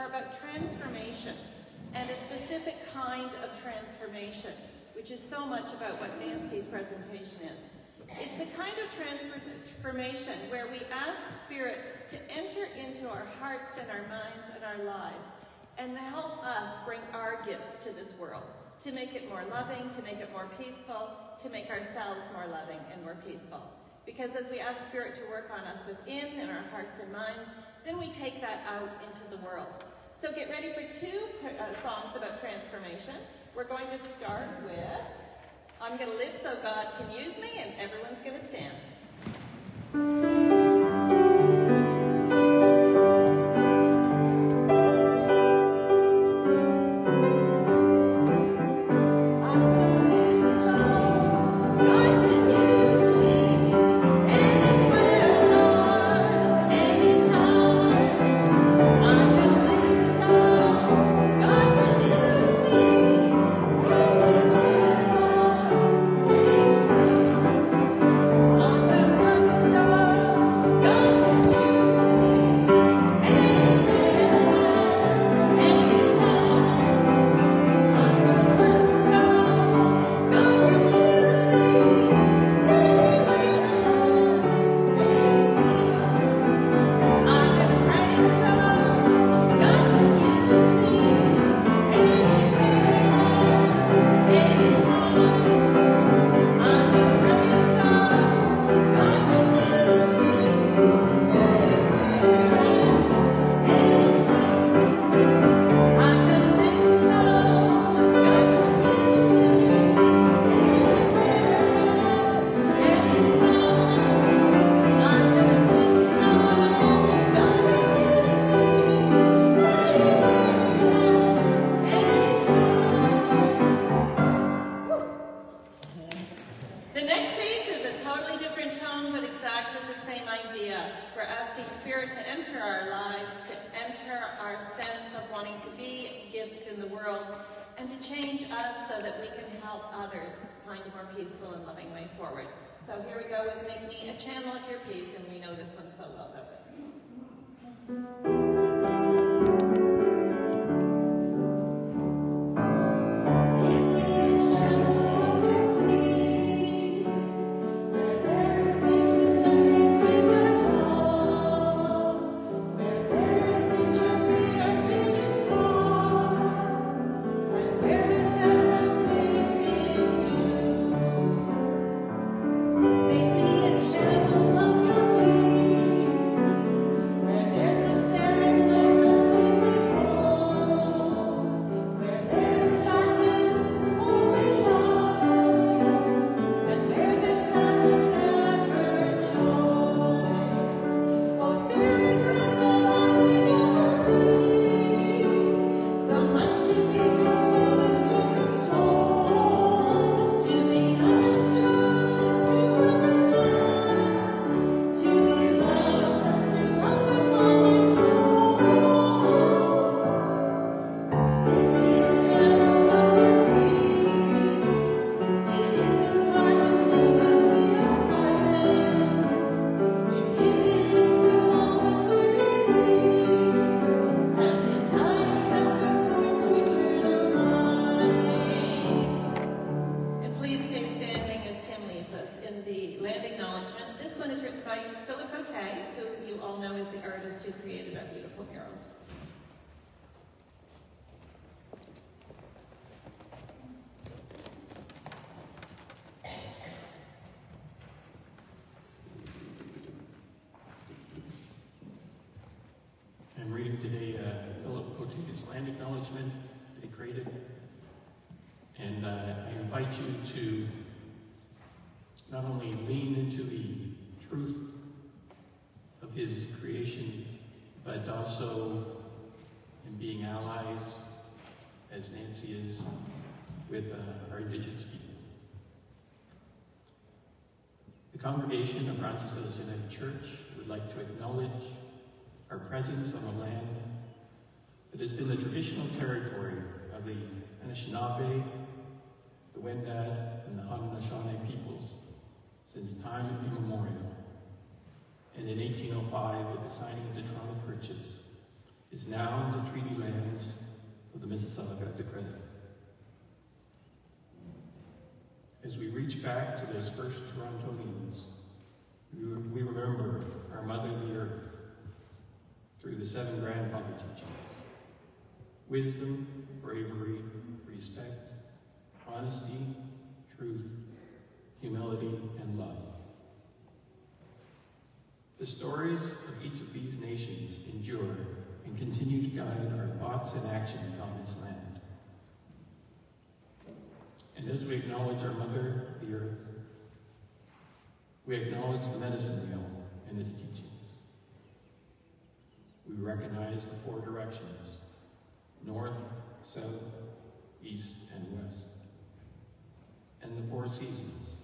are about transformation, and a specific kind of transformation, which is so much about what Nancy's presentation is. It's the kind of transformation where we ask Spirit to enter into our hearts and our minds and our lives and help us bring our gifts to this world, to make it more loving, to make it more peaceful, to make ourselves more loving and more peaceful. Because as we ask Spirit to work on us within in our hearts and minds, then we take that out into the world. So get ready for two songs about transformation. We're going to start with I'm Going to Live So God Can Use Me, and everyone's going to stand. To not only lean into the truth of his creation, but also in being allies, as Nancy is, with our Indigenous people. The congregation of Francis Hills United Church would like to acknowledge our presence on the land that has been the traditional territory of the Anishinaabe, the Wendat, and the Haudenosaunee peoples since time immemorial. And in 1805, with the signing of the Toronto Purchase, is now the treaty lands of the Mississauga of the Credit. As we reach back to those first Torontonians, we remember our Mother the Earth through the 7 grandfather teachings: wisdom, bravery, respect, honesty, truth, humility, and love. The stories of each of these nations endure and continue to guide our thoughts and actions on this land. And as we acknowledge our Mother, the Earth, we acknowledge the medicine wheel and its teachings. We recognize the 4 directions: north, south, east, and west. And the 4 seasons: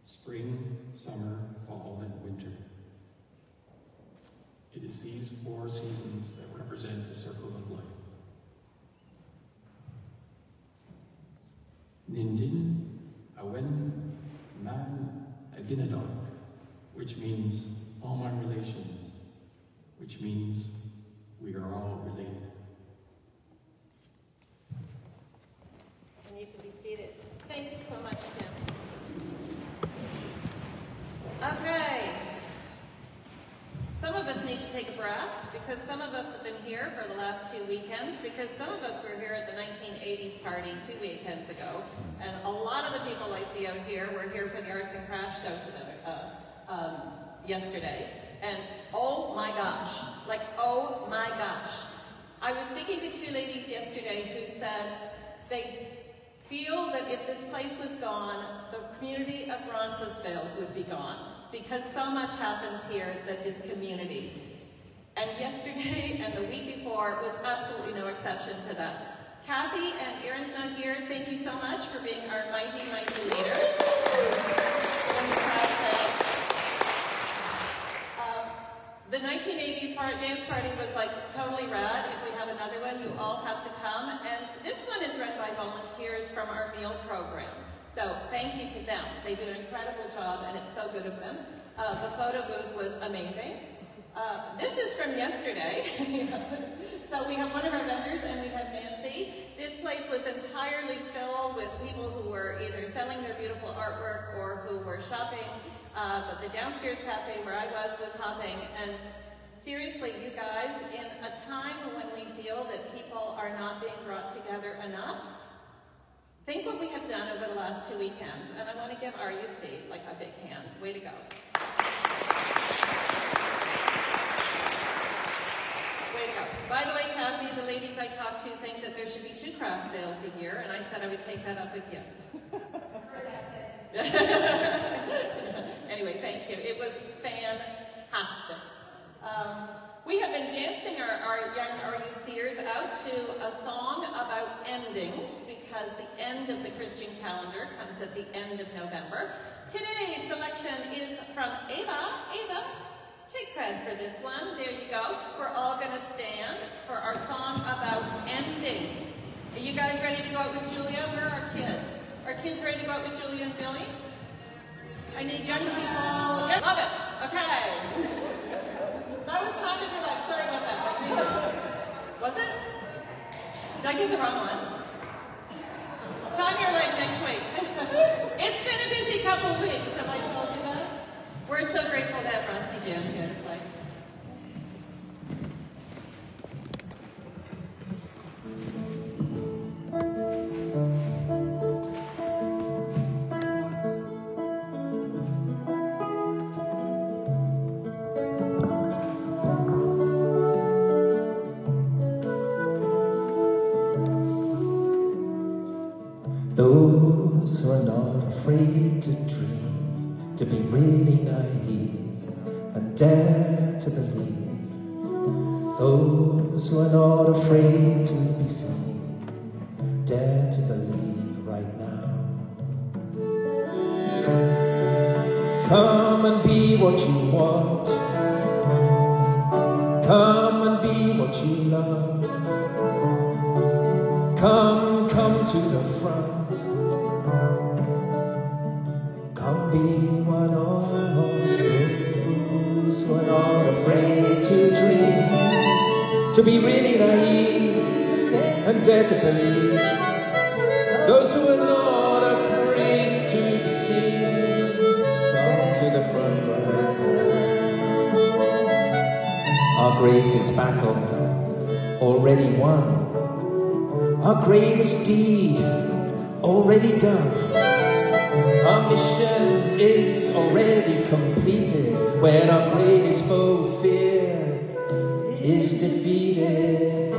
spring, summer, fall, and winter. It is these 4 seasons that represent the circle of life. Nindin, Awen, Man, Aginadok, which means all my relations, which means we are all related. And you can be seated. Thank you so much, Tim. Okay. Some of us need to take a breath, because some of us have been here for the last 2 weekends, because some of us were here at the 1980s party 2 weekends ago, and a lot of the people I see out here were here for the Arts and Crafts show yesterday, and oh my gosh, like oh my gosh. I was speaking to 2 ladies yesterday who said they feel that if this place was gone, the community of Roncesvalles would be gone, because so much happens here that is community. And yesterday and the week before was absolutely no exception to that. Kathy and Aaron's not here. Thank you so much for being our mighty, mighty leaders. The 1980s dance party was like totally rad. If we have another one, you all have to come. And this one is run by volunteers from our meal program. So thank you to them. They did an incredible job, and it's so good of them. The photo booth was amazing. This is from yesterday. So we have one of our vendors, and we have Nancy. This place was entirely filled with people who were either selling their beautiful artwork or who were shopping. But the downstairs cafe where I was hopping. And seriously, you guys, in a time when we feel that people are not being brought together enough, think what we have done over the last 2 weekends. And I want to give RUC like a big hand. Way to go. Way to go. By the way, Kathy, the ladies I talked to think that there should be 2 craft sales a year, and I said I would take that up with you. Anyway, thank you. It was fantastic. We have been dancing our young RUCers out to a song about endings, because the end of the Christian calendar comes at the end of November. Today's selection is from Ava. Ava, take credit for this one. There you go. We're all going to stand for our song about endings. Are you guys ready to go out with Julia? Where are our kids? Are kids ready to go out with Julia and Billy? I need young people. Yes. Love it. Okay. That was time of your life. Sorry about that. Was it? Did I get the wrong one? Time of your life next week. It's been a busy couple of weeks. Have I told you that? We're so grateful to have Roncy Jam here to play. Those who are not afraid to dream, to be really naive and dare to believe. Those who are not afraid to be seen, dare to believe right now. Come and be what you want. Come and be what you love. Come to the front. Come be one of those who are not afraid to dream, to be really naive and dare to believe. Those who are not afraid to be seen, come to the front row. Our greatest battle already won. Our greatest deed already done. Our mission is already completed. When our greatest foe, fear, is defeated.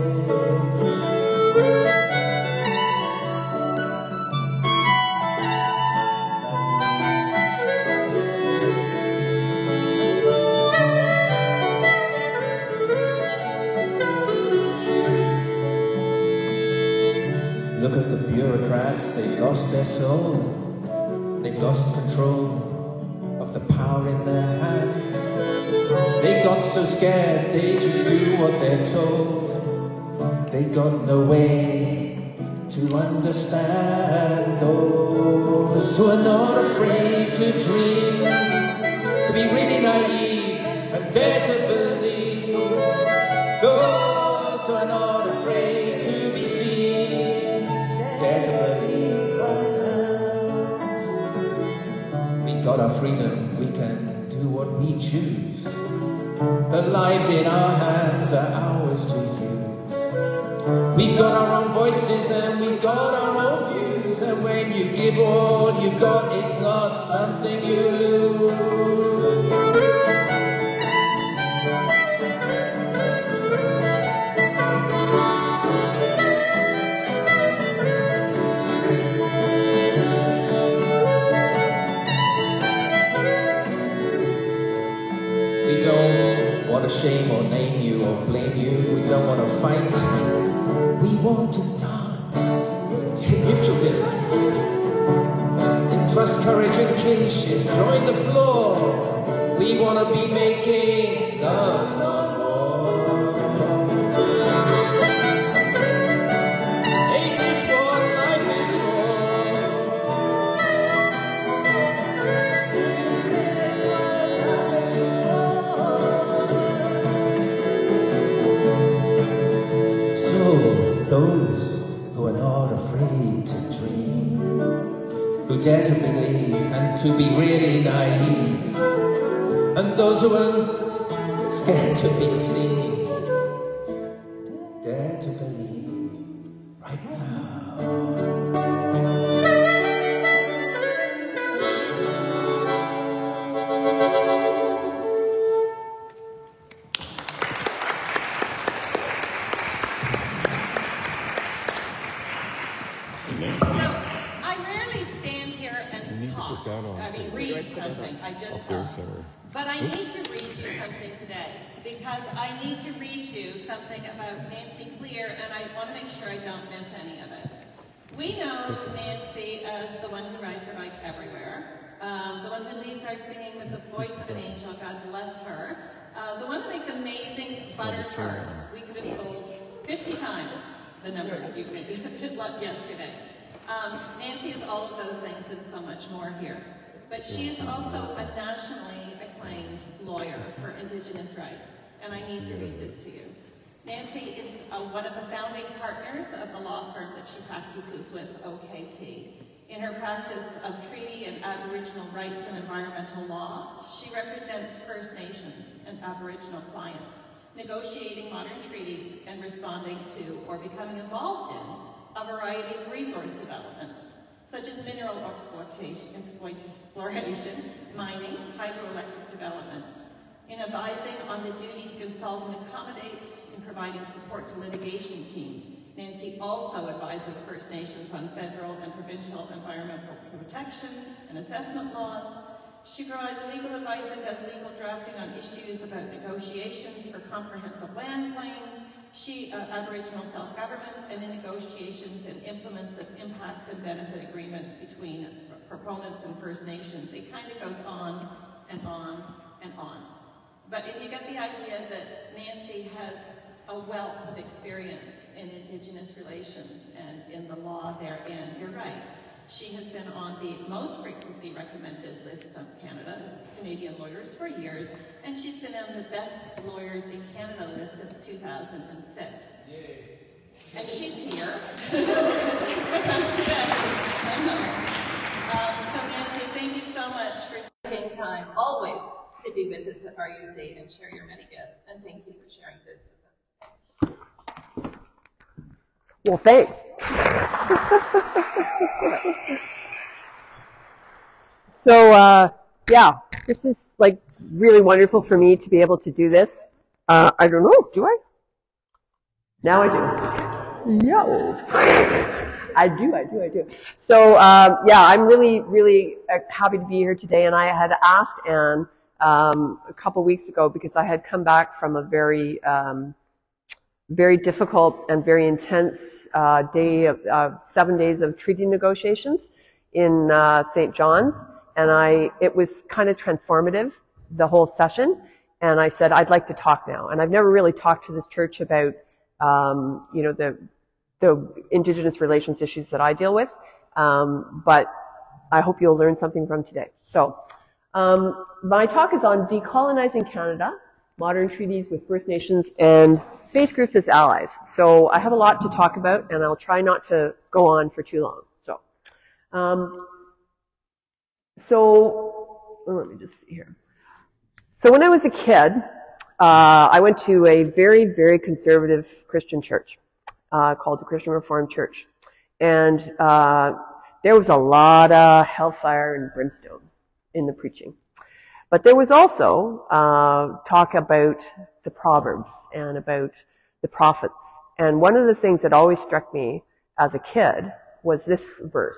Look at the bureaucrats, they've lost their soul. They've lost control of the power in their hands. They got so scared, they just do what they're told. They got no way to understand those who are not afraid to dream, to be really naive and dare to believe. Those who are not afraid to be seen, dare to believe right now. We got our freedom, we can do what we choose. The lives in our hands are ours to use. We've got our own voices and we've got our own views. And when you give all you've got, it's not something you lose. We don't want to shame or name you or blame you. We don't want to fight. We want to dance in mutual delight, in trust, courage and kinship. Join the floor. We want to be making love, not war. Ain't this what life is for? So, those who are not afraid to dream, who dare to believe and to be really naive, and those who are scared to be seen, dare to believe right now. Read something. I just but I need to read you something today because I need to read you something about Nancy Kleer, and I want to make sure I don't miss any of it. We know Nancy as the one who rides her bike everywhere, the one who leads our singing with the voice of an angel, God bless her, the one that makes amazing butter tarts. We could have sold 50 times the number that you made yesterday. Nancy is all of those things and so much more here. But she is also a nationally acclaimed lawyer for Indigenous rights, and I need to read this to you. Nancy is one of the founding partners of the law firm that she practices with, OKT. In her practice of treaty and Aboriginal rights and environmental law, she represents First Nations and Aboriginal clients, negotiating modern treaties and responding to or becoming involved in a variety of resource developments, such as mineral exploration, mining, hydroelectric development, in advising on the duty to consult and accommodate, in providing support to litigation teams. Nancy also advises First Nations on federal and provincial environmental protection and assessment laws. She provides legal advice and does legal drafting on issues about negotiations for comprehensive land claims, Aboriginal self-government, and in negotiations and implements of impacts and benefit agreements between proponents and First Nations. It kind of goes on and on and on. But if you get the idea that Nancy has a wealth of experience in Indigenous relations and in the law therein, you're right. She has been on the most frequently recommended list of Canadian lawyers for years, and she's been on the best lawyers in Canada list since 2006. Yay. And she's here with us today. So Nancy, thank you so much for taking time, always, to be with us at RUC and share your many gifts. And thank you for sharing this with us today. Well, thanks. So, yeah, this is like really wonderful for me to be able to do this. I don't know, do I? Now I do. No. I do. So, yeah, I'm really happy to be here today. And I had asked Anne a couple weeks ago because I had come back from a very difficult and very intense day of 7 days of treaty negotiations in St. John's. And it was kind of transformative, the whole session. And I said, I'd like to talk now. And I've never really talked to this church about, you know, the Indigenous relations issues that I deal with. But I hope you'll learn something from today. So, my talk is on decolonizing Canada, modern treaties with First Nations and faith groups as allies. So I have a lot to talk about, and I'll try not to go on for too long. So, let me just see here. So when I was a kid, I went to a very conservative Christian church called the Christian Reformed Church. And there was a lot of hellfire and brimstone in the preaching. But there was also talk about the Proverbs and about the prophets. And one of the things that always struck me as a kid was this verse.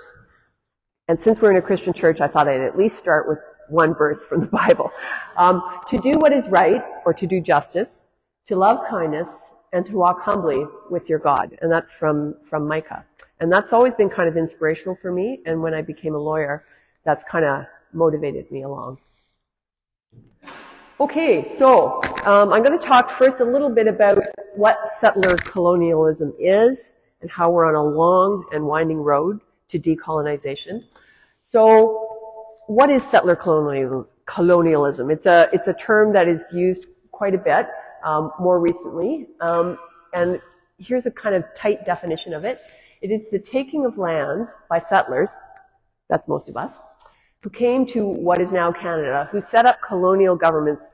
And since we're in a Christian church, I thought I'd at least start with one verse from the Bible. To do what is right, or to do justice, to love kindness, and to walk humbly with your God. And that's from Micah. And that's always been kind of inspirational for me. And when I became a lawyer, that's kind of motivated me along. Okay, so I'm going to talk first a little bit about what settler colonialism is and how we're on a long and winding road to decolonization. So what is settler colonialism? It's a term that is used quite a bit more recently. And here's a kind of tight definition of it. It is the taking of lands by settlers, that's most of us, who came to what is now Canada, who set up colonial governments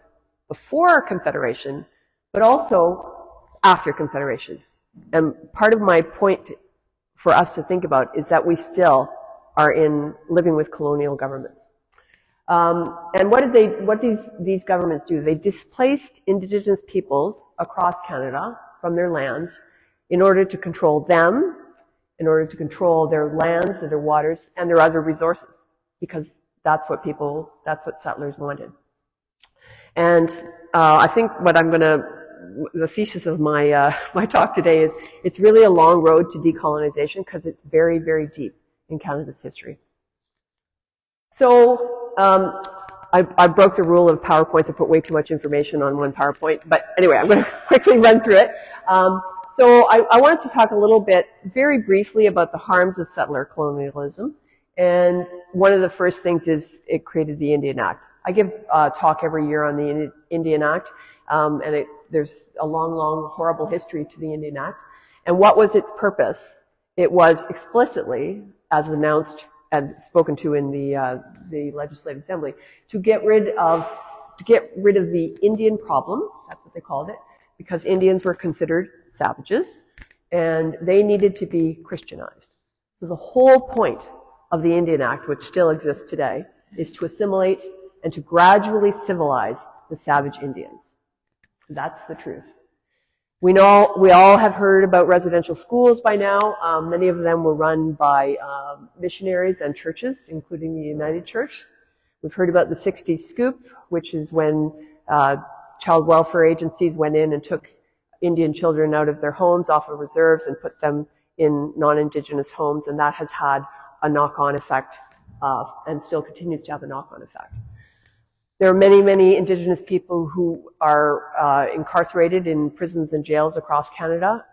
before Confederation, but also after Confederation. And part of my point for us to think about is that we still are living with colonial governments. And what did these governments do? They displaced Indigenous peoples across Canada from their lands in order to control them, in order to control their lands and their waters and their other resources, because that's what settlers wanted. And I think the thesis of my my talk today is it's really a long road to decolonization because it's very deep in Canada's history. So I broke the rule of PowerPoints. I put way too much information on one PowerPoint, but anyway, I'm going to quickly run through it. So I wanted to talk a little bit, very briefly, about the harms of settler colonialism. And one of the first things is it created the Indian Act. I give a talk every year on the Indian Act, and there's a long, horrible history to the Indian Act. And what was its purpose? It was explicitly, as announced and spoken to in the Legislative Assembly, to get rid of the Indian problem. That's what they called it, because Indians were considered savages, and they needed to be Christianized. So the whole point of the Indian Act, which still exists today, is to assimilate and to gradually civilize the savage Indians. That's the truth. We all have heard about residential schools by now. Many of them were run by missionaries and churches, including the United Church. We've heard about the 60s scoop, which is when child welfare agencies went in and took Indian children out of their homes, off of reserves, and put them in non-Indigenous homes, and that has had a knock-on effect and still continues to have a knock-on effect. There are many Indigenous people who are incarcerated in prisons and jails across Canada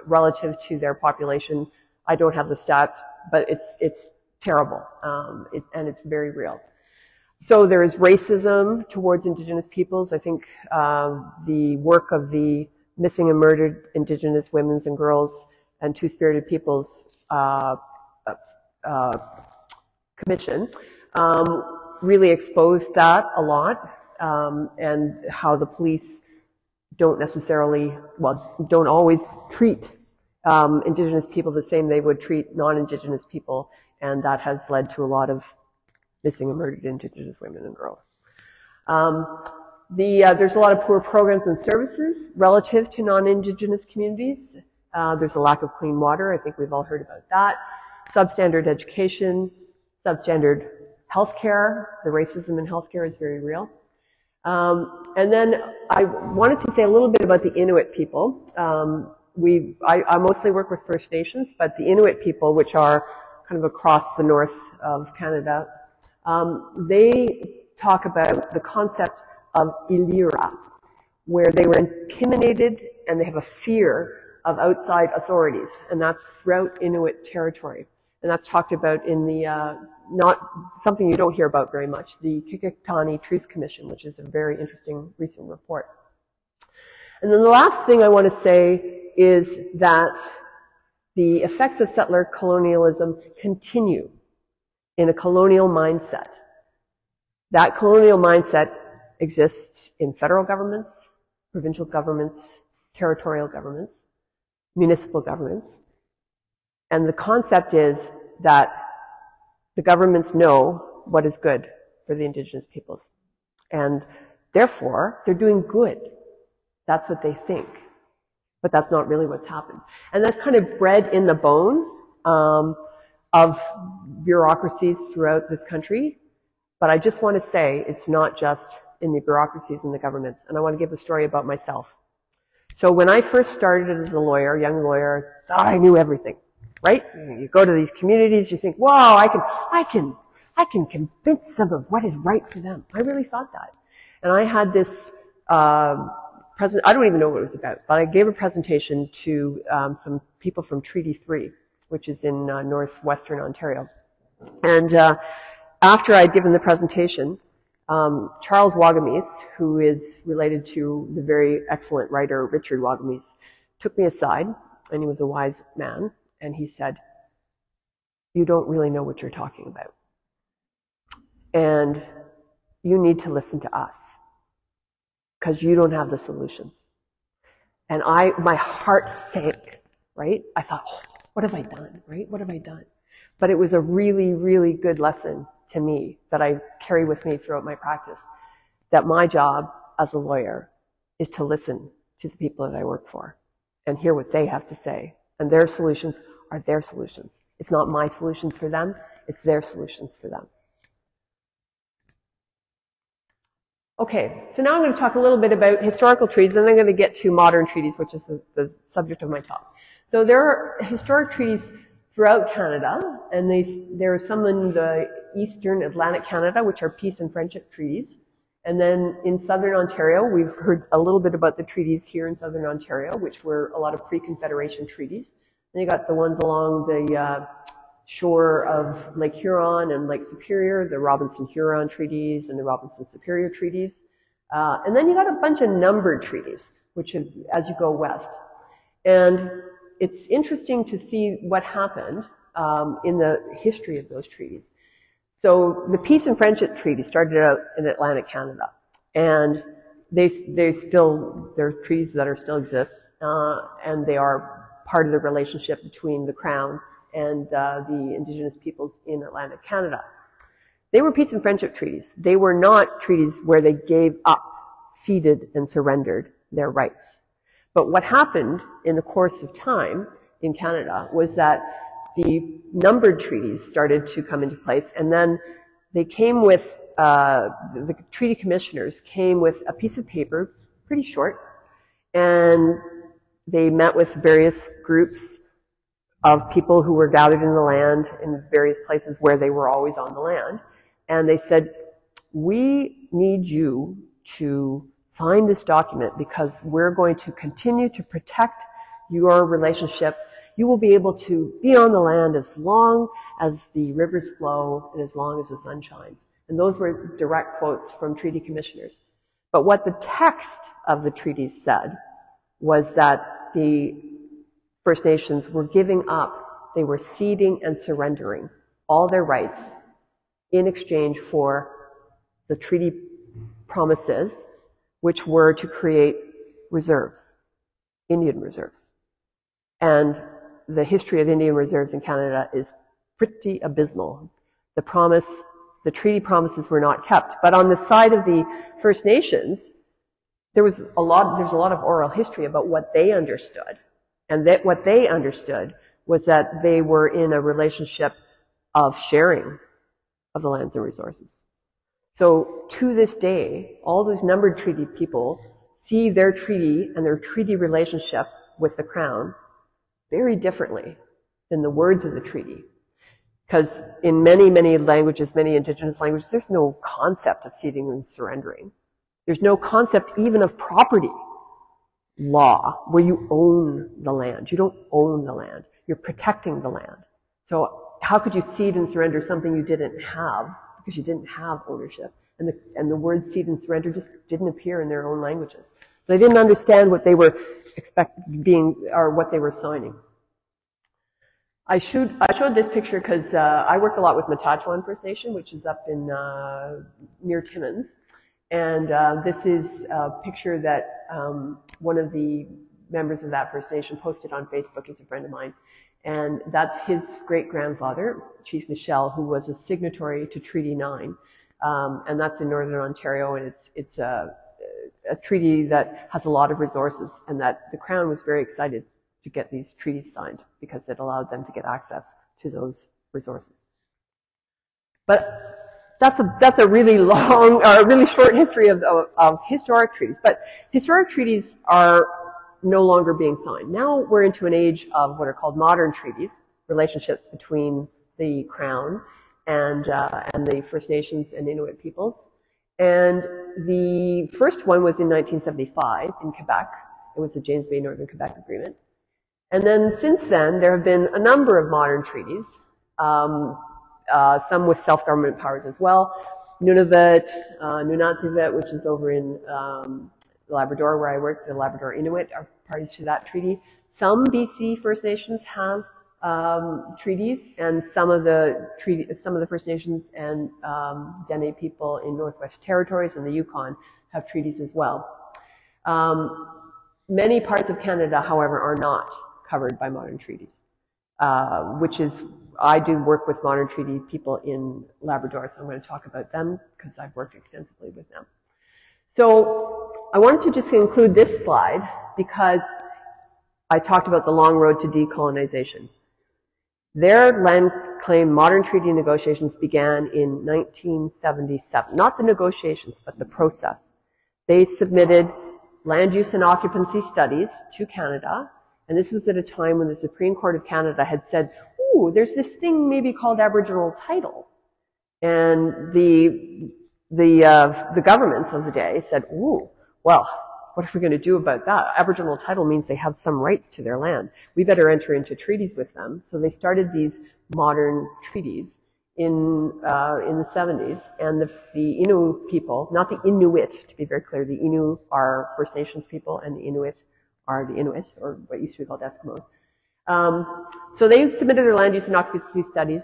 relative to their population. I don't have the stats, but it's terrible, and it's very real. So there is racism towards Indigenous peoples. I think the work of the Missing and Murdered Indigenous Women's and Girls and Two-Spirited Peoples Commission really exposed that a lot, and how the police don't necessarily, well, don't always treat Indigenous people the same they would treat non-Indigenous people, and that has led to a lot of missing and murdered Indigenous women and girls. There's a lot of poor programs and services relative to non-Indigenous communities. There's a lack of clean water. I think we've all heard about that. Substandard education, substandard healthcare. The racism in healthcare is very real. And then I wanted to say a little bit about the Inuit people. I mostly work with First Nations, but the Inuit people, which are kind of across the north of Canada, they talk about the concept of Ilira, where they were intimidated and they have a fear of outside authorities, and that's throughout Inuit territory. And that's talked about in the, not something you don't hear about very much, the Kikitani Truth Commission, which is a very interesting recent report. And then the last thing I want to say is that the effects of settler colonialism continue in a colonial mindset. That colonial mindset exists in federal governments, provincial governments, territorial governments, municipal governments. And the concept is that the governments know what is good for the Indigenous peoples. And therefore, they're doing good. That's what they think. But that's not really what's happened. And that's kind of bred in the bone of bureaucracies throughout this country. But I just want to say it's not just in the bureaucracies and the governments. And I want to give a story about myself. So when I first started as a lawyer, young lawyer, I thought I knew everything, right? You go to these communities, you think, wow, I can convince them of what is right for them. I really thought that. And I had this I don't even know what it was about, but I gave a presentation to some people from Treaty 3, which is in northwestern Ontario. And after I'd given the presentation, Charles Wagamese, who is related to the very excellent writer Richard Wagamese, took me aside, and he was a wise man, and he said, "You don't really know what you're talking about. And you need to listen to us, because you don't have the solutions." And my heart sank, right? I thought, oh, what have I done, right? What have I done? But it was a really, really good lesson to me that I carry with me throughout my practice, that my job as a lawyer is to listen to the people that I work for and hear what they have to say. And their solutions are their solutions. It's not my solutions for them, it's their solutions for them. Okay, so now I'm going to talk a little bit about historical treaties, and then I'm going to get to modern treaties, which is the subject of my talk. So there are historic treaties throughout Canada, and there are some in the eastern Atlantic Canada, which are peace and friendship treaties. And then in southern Ontario, we've heard a little bit about the treaties here in southern Ontario, which were a lot of pre-Confederation treaties. Then you got the ones along the shore of Lake Huron and Lake Superior, the Robinson-Huron treaties and the Robinson-Superior treaties. And then you got a bunch of numbered treaties, which is as you go west. And it's interesting to see what happened in the history of those treaties. So the Peace and Friendship Treaty started out in Atlantic Canada, and they're treaties that still exist, and they are part of the relationship between the Crown and the Indigenous peoples in Atlantic Canada. They were peace and friendship treaties. They were not treaties where they gave up, ceded, and surrendered their rights. But what happened in the course of time in Canada was that the numbered treaties started to come into place, and then they came with, the treaty commissioners came with a piece of paper, pretty short, and they met with various groups of people who were gathered in the land in various places where they were always on the land, and they said, "We need you to sign this document because we're going to continue to protect your relationship you will be able to be on the land as long as the rivers flow and as long as the sun shines. And those were direct quotes from treaty commissioners. But what the text of the treaties said was that the First Nations were giving up, they were ceding and surrendering all their rights in exchange for the treaty promises, which were to create reserves, Indian reserves. And the history of Indian reserves in Canada is pretty abysmal. The treaty promises were not kept. But on the side of the First Nations, there's a lot of oral history about what they understood. And that what they understood was that they were in a relationship of sharing of the lands and resources. So to this day, all those numbered treaty people see their treaty and their treaty relationship with the Crown very differently than the words of the treaty. Because in many, many languages, many Indigenous languages, there's no concept of ceding and surrendering. There's no concept even of property law where you own the land. You don't own the land. You're protecting the land. So how could you cede and surrender something you didn't have because you didn't have ownership? And the words cede and surrender just didn't appear in their own languages. They didn't understand what they were what they were signing. I showed this picture because I work a lot with Matachewan First Nation, which is up in near Timmins. And this is a picture that one of the members of that First Nation posted on Facebook. He's a friend of mine. And that's his great-grandfather, Chief Michel, who was a signatory to Treaty 9. And that's in Northern Ontario, and it's a treaty that has a lot of resources, and that the Crown was very excited to get these treaties signed because it allowed them to get access to those resources. But that's a really long, or really short history of historic treaties. But historic treaties are no longer being signed. Now we're into an age of what are called modern treaties, relationships between the Crown and the First Nations and Inuit peoples. And the first one was in 1975 in Quebec. It was the James Bay Northern Quebec Agreement. And then since then, there have been a number of modern treaties, some with self-government powers as well. Nunavut, Nunatsiavut, which is over in Labrador, where I work, the Labrador Inuit are parties to that treaty. Some BC First Nations have treaties, and some of the First Nations and Dene people in Northwest Territories and the Yukon have treaties as well. Many parts of Canada, however, are not covered by modern treaties, I do work with modern treaty people in Labrador, so I'm going to talk about them because I've worked extensively with them. So I wanted to just include this slide because I talked about the long road to decolonization. Their land claim modern treaty negotiations began in 1977. Not the negotiations, but the process. They submitted land use and occupancy studies to Canada, and this was at a time when the Supreme Court of Canada had said, ooh, there's this thing maybe called Aboriginal title. And the governments of the day said, ooh, well, what are we going to do about that? Aboriginal title means they have some rights to their land. We better enter into treaties with them. So they started these modern treaties in the 70s. And the Innu people, not the Inuit, to be very clear, the Innu are First Nations people, and the Inuit are the Inuit, or what used to be called Eskimos. So they submitted their land use and occupancy studies.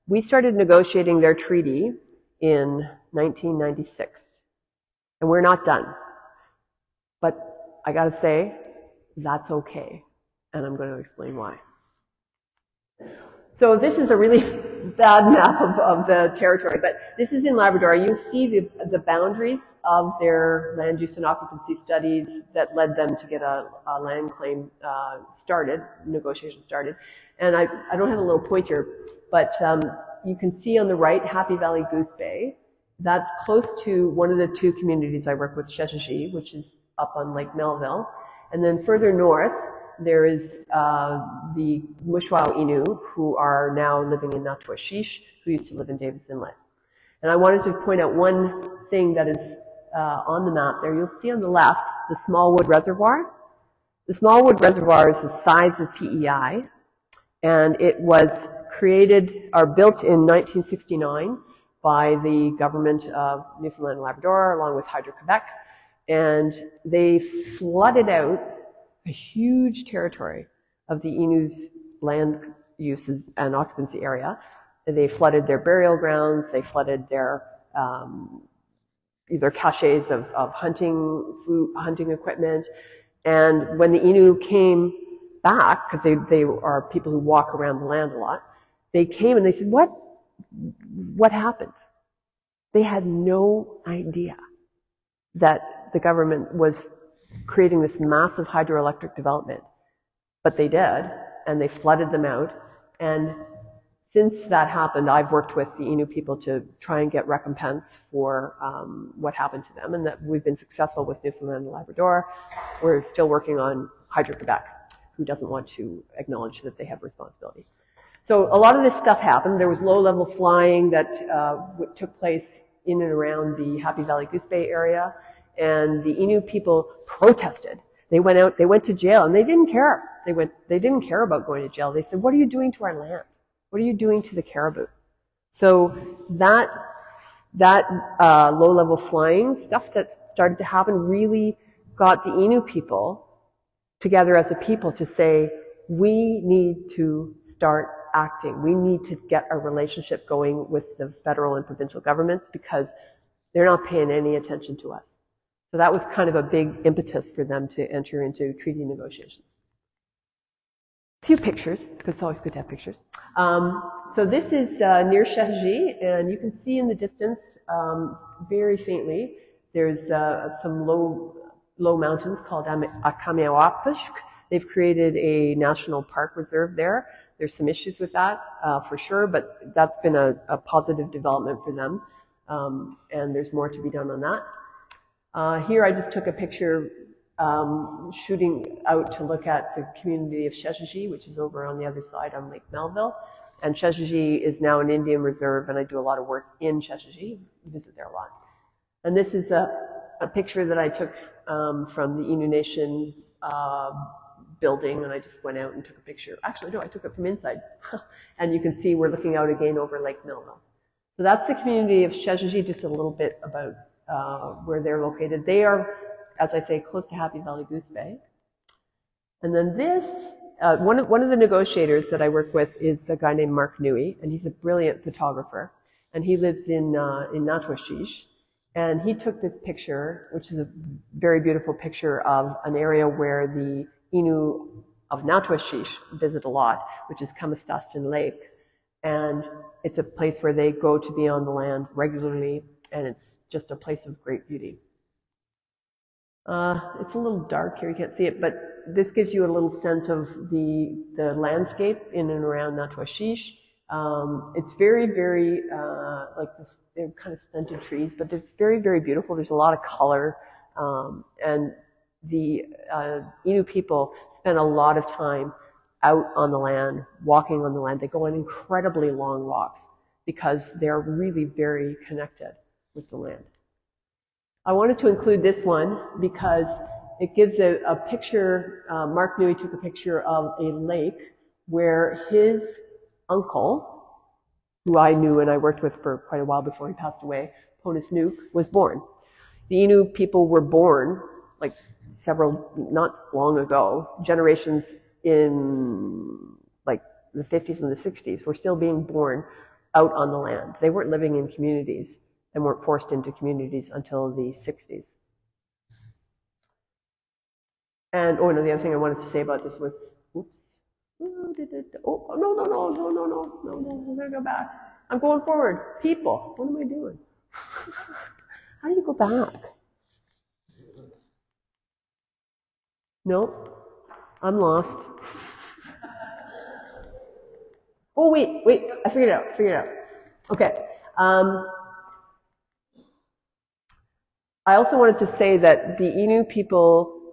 We started negotiating their treaty in 1996. And we're not done. But I gotta say, that's okay. And I'm going to explain why. So this is a really bad map of the territory, but this is in Labrador. You see the boundaries of their land use and occupancy studies that led them to get a land claim negotiation started. And I don't have a little pointer, but you can see on the right, Happy Valley Goose Bay. That's close to one of the two communities I work with, Sheshatshiu, which is up on Lake Melville. And then further north, there is the Mushwao Innu, who are now living in Natuashish, who used to live in Davis Inlet. And I wanted to point out one thing that is on the map there. You'll see on the left the Smallwood Reservoir. The Smallwood Reservoir is the size of PEI, And it was created or built in 1969 by the government of Newfoundland and Labrador along with Hydro-Quebec. And they flooded out a huge territory of the Inu's land uses and occupancy area. They flooded their burial grounds, they flooded their either caches of hunting equipment. And when the Innu came back, because they are people who walk around the land a lot, they came and they said, what happened? They had no idea that the government was creating this massive hydroelectric development. But they did, and they flooded them out. And since that happened, I've worked with the Innu people to try and get recompense for what happened to them, and that we've been successful with Newfoundland and Labrador. We're still working on Hydro-Quebec, who doesn't want to acknowledge that they have responsibility. So a lot of this stuff happened. There was low-level flying that took place in and around the Happy Valley Goose Bay area, and the Innu people protested. They went out, they went to jail, and they didn't care. They didn't care about going to jail. They said, what are you doing to our land? What are you doing to the caribou? So that low-level flying stuff that started to happen really got the Innu people together as a people to say, we need to start acting. We need to get a relationship going with the federal and provincial governments because they're not paying any attention to us. So that was kind of a big impetus for them to enter into treaty negotiations. A few pictures, because it's always good to have pictures. So this is near Chahji, and you can see in the distance, very faintly, there's some low mountains called Akameawapishk. They've created a national park reserve there. There's some issues with that, for sure, but that's been a positive development for them, and there's more to be done on that. Here I just took a picture shooting out to look at the community of Chahji, which is over on the other side on Lake Melville. And Chahji is now an Indian reserve, and I do a lot of work in Chahji, visit there a lot. And this is a picture that I took from the Innu Nation building, and I just went out and took a picture. Actually, no, I took it from inside. And you can see we're looking out again over Lake Melville. So that's the community of Chahji, just a little bit about where they're located. They are, as I say, close to Happy Valley Goose Bay. And then this, one of the negotiators that I work with is a guy named Mark Nui, and he's a brilliant photographer. And he lives in Natwashish. And he took this picture, which is a very beautiful picture of an area where the Innu of Natwashish visit a lot, which is Kamastaston Lake. And it's a place where they go to be on the land regularly, and it's just a place of great beauty. It's a little dark here, you can't see it, but this gives you a little sense of the landscape in and around Natwashish. It's very, very, like this, they're kind of stunted trees, but it's very, very beautiful. There's a lot of color, and the Innu people spend a lot of time out on the land, walking on the land. They go on incredibly long walks because they're really very connected with the land. I wanted to include this one because it gives a picture. Mark Nui took a picture of a lake where his uncle, who I knew and I worked with for quite a while before he passed away, Ponis Nuke, was born. The Innu people were born like not long ago, generations in like the 50s and the 60s were still being born out on the land. They weren't living in communities and weren't forced into communities until the 60s. And, oh, no, the other thing I wanted to say about this was, oops. Oh, no, I'm gonna go back. I'm going forward. People, what am I doing? How do you go back? Nope, I'm lost. Oh, wait, I figured it out. Okay. I also wanted to say that the Innu people,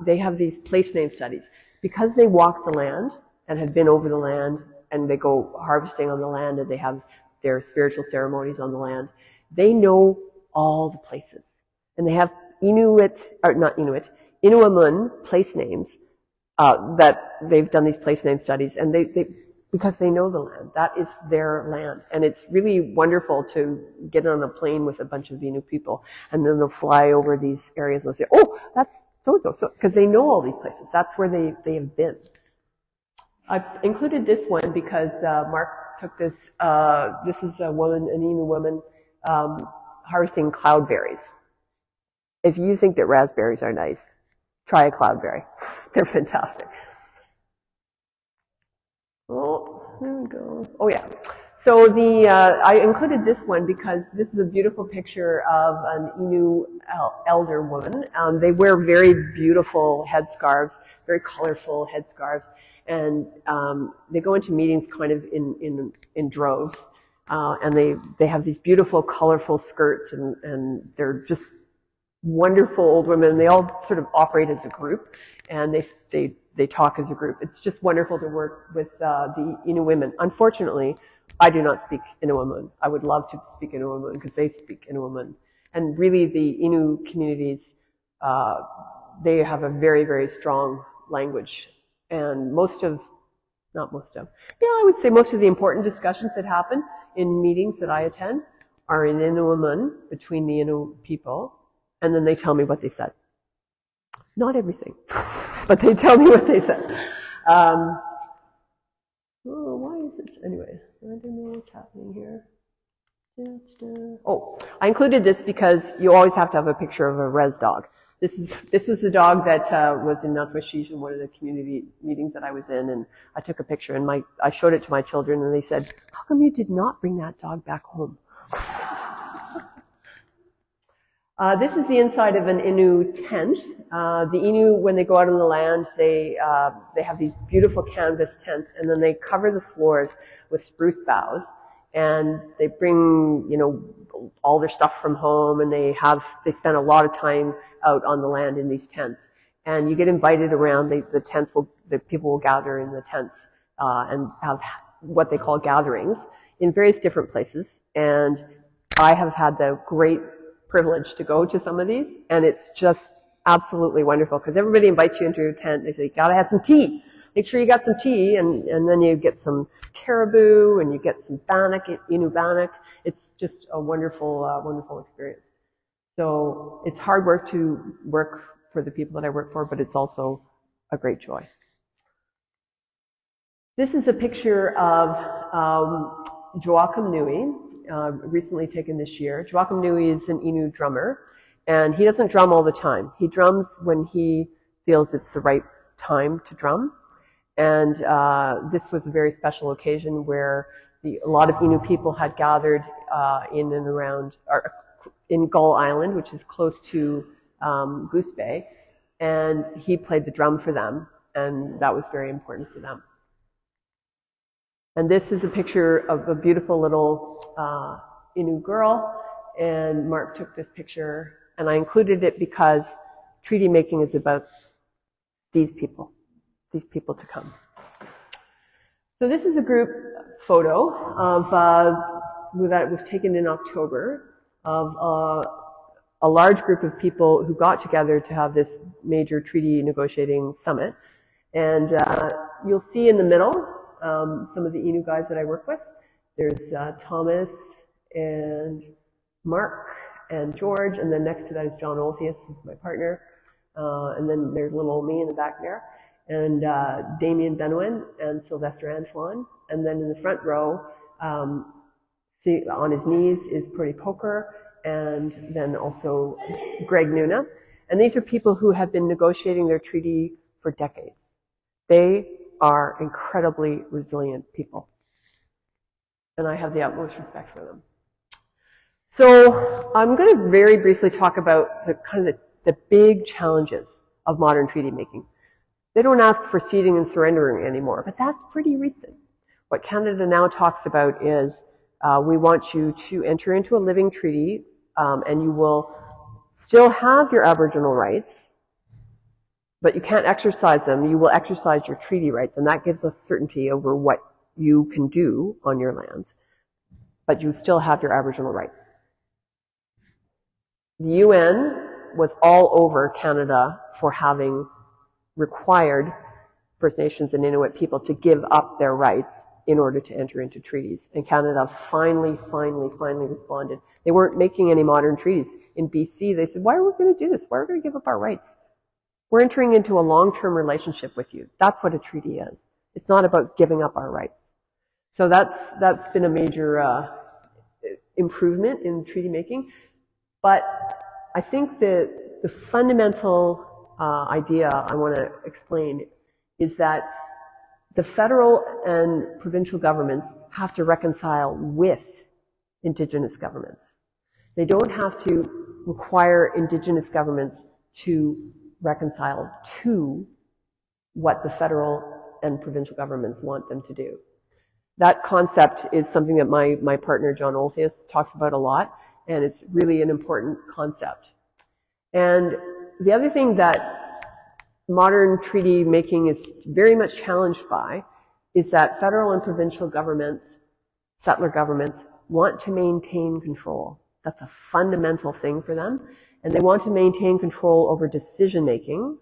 they have these place name studies. Because they walk the land and have been over the land and they go harvesting on the land and they have their spiritual ceremonies on the land, they know all the places. And they have Inuamun place names that they've done these place name studies, and because they know the land. That is their land. And it's really wonderful to get on a plane with a bunch of Innu people, and then they'll fly over these areas and they'll say, oh, that's so-and-so, because they know all these places. That's where they have been. I've included this one because Mark took this. This is a woman, an Innu woman, harvesting cloudberries. If you think that raspberries are nice, try a cloudberry. They're fantastic. Oh, there we go. Oh, yeah. So I included this one because this is a beautiful picture of an Innu elder woman. They wear very beautiful headscarves, very colorful headscarves, and they go into meetings kind of in droves. And they have these beautiful, colorful skirts, and they're just wonderful old women. They all sort of operate as a group, and they talk as a group. It's just wonderful to work with the Innu women. Unfortunately, I do not speak Inuumun. I would love to speak Inuumun because they speak Inuumun. And really, the Innu communities, they have a very, very strong language. And I would say most of the important discussions that happen in meetings that I attend are in Inuumun between the Innu people, and then they tell me what they said. Not everything, but they tell me what they said. Why is it? Anyway, I don't know what's happening here. Oh, I included this because you always have to have a picture of a res dog. This was the dog that was in Natwashish in one of the community meetings that I was in, and I took a picture and I showed it to my children, and they said, "How come you did not bring that dog back home?" This is the inside of an Innu tent. The Innu, when they go out on the land, they have these beautiful canvas tents, and then they cover the floors with spruce boughs, and they bring, all their stuff from home, and they spend a lot of time out on the land in these tents. And you get invited around. The people will gather in the tents and have what they call gatherings in various different places. And I have had the great privilege to go to some of these, and it's just absolutely wonderful because everybody invites you into your tent. They say, you gotta have some tea. Make sure you got some tea, and then you get some caribou, and you get some bannock, Innu bannock. It's just a wonderful, wonderful experience. So it's hard work to work for the people that I work for, but it's also a great joy. This is a picture of Joachim Nui, recently taken this year. Joachim Nui is an Innu drummer, and he doesn't drum all the time. He drums when he feels it's the right time to drum. And this was a very special occasion where a lot of Innu people had gathered in and around, in Gull Island, which is close to Goose Bay, and he played the drum for them, and that was very important for them. And this is a picture of a beautiful little Innu girl, and Mark took this picture, and I included it because treaty making is about these people to come. So this is a group photo of that was taken in October of a large group of people who got together to have this major treaty negotiating summit. And you'll see in the middle some of the Innu guys that I work with. There's Thomas and Mark and George, and then next to that is John Olthius, who's my partner. And then there's little old me in the back there, and Damien Benoin and Sylvester Antoine. And then in the front row, see, on his knees is Purdy Poker, and then also Greg Nuna. And these are people who have been negotiating their treaty for decades. They are incredibly resilient people, and I have the utmost respect for them. So I'm going to very briefly talk about the big challenges of modern treaty making. They don't ask for ceding and surrendering anymore, but that's pretty recent. What Canada now talks about is we want you to enter into a living treaty, and you will still have your Aboriginal rights, but you can't exercise them. You will exercise your treaty rights, and that gives us certainty over what you can do on your lands, but you still have your Aboriginal rights. The UN was all over Canada for having required First Nations and Inuit people to give up their rights in order to enter into treaties. And Canada finally responded. They weren't making any modern treaties. In BC, they said, why are we going to do this? Why are we going to give up our rights? We're entering into a long-term relationship with you. That's what a treaty is. It's not about giving up our rights. So that's been a major improvement in treaty making. But I think that the fundamental idea I want to explain is that the federal and provincial governments have to reconcile with Indigenous governments. They don't have to require Indigenous governments to reconcile to what the federal and provincial governments want them to do. That concept is something that my partner John Olthius talks about a lot, and it's really an important concept. And the other thing that modern treaty making is very much challenged by is that federal and provincial governments, settler governments, want to maintain control. That's a fundamental thing for them. And they want to maintain control over decision making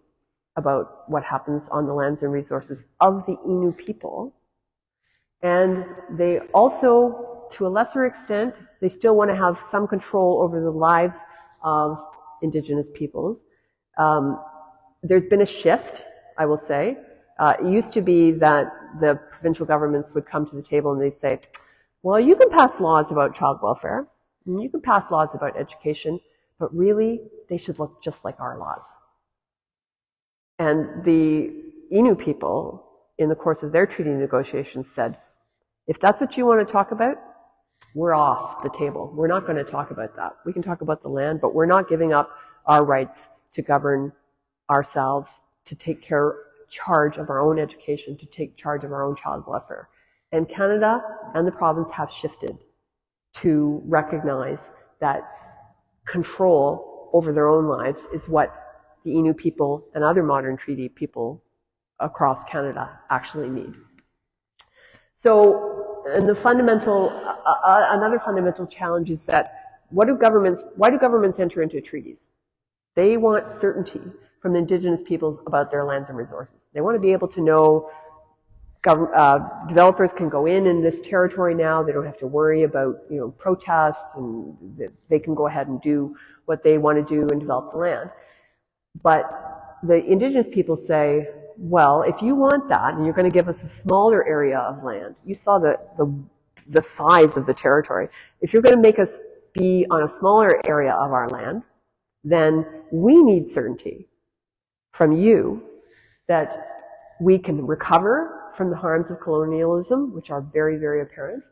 about what happens on the lands and resources of the Innu people. And they also, to a lesser extent, they still want to have some control over the lives of Indigenous peoples. There's been a shift, I will say. It used to be that the provincial governments would come to the table and they say, well, you can pass laws about child welfare, and you can pass laws about education, but really, they should look just like our laws. And the Innu people, in the course of their treaty negotiations, said, if that's what you want to talk about, we're off the table. We're not going to talk about that. We can talk about the land, but we're not giving up our rights to govern ourselves, to take charge of our own education, to take charge of our own child welfare. And Canada and the province have shifted to recognize that control over their own lives is what the Innu people and other modern treaty people across Canada actually need. So, and the fundamental, another fundamental challenge is that why do governments enter into treaties? They want certainty from Indigenous peoples about their lands and resources. They want to be able to know developers can go in this territory now. They don't have to worry about, protests, and they can go ahead and do what they want to do and develop the land. But the Indigenous people say, well, if you want that and you're going to give us a smaller area of land, you saw the size of the territory. If you're going to make us be on a smaller area of our land, then we need certainty from you that we can recover from the harms of colonialism, which are very, very apparent.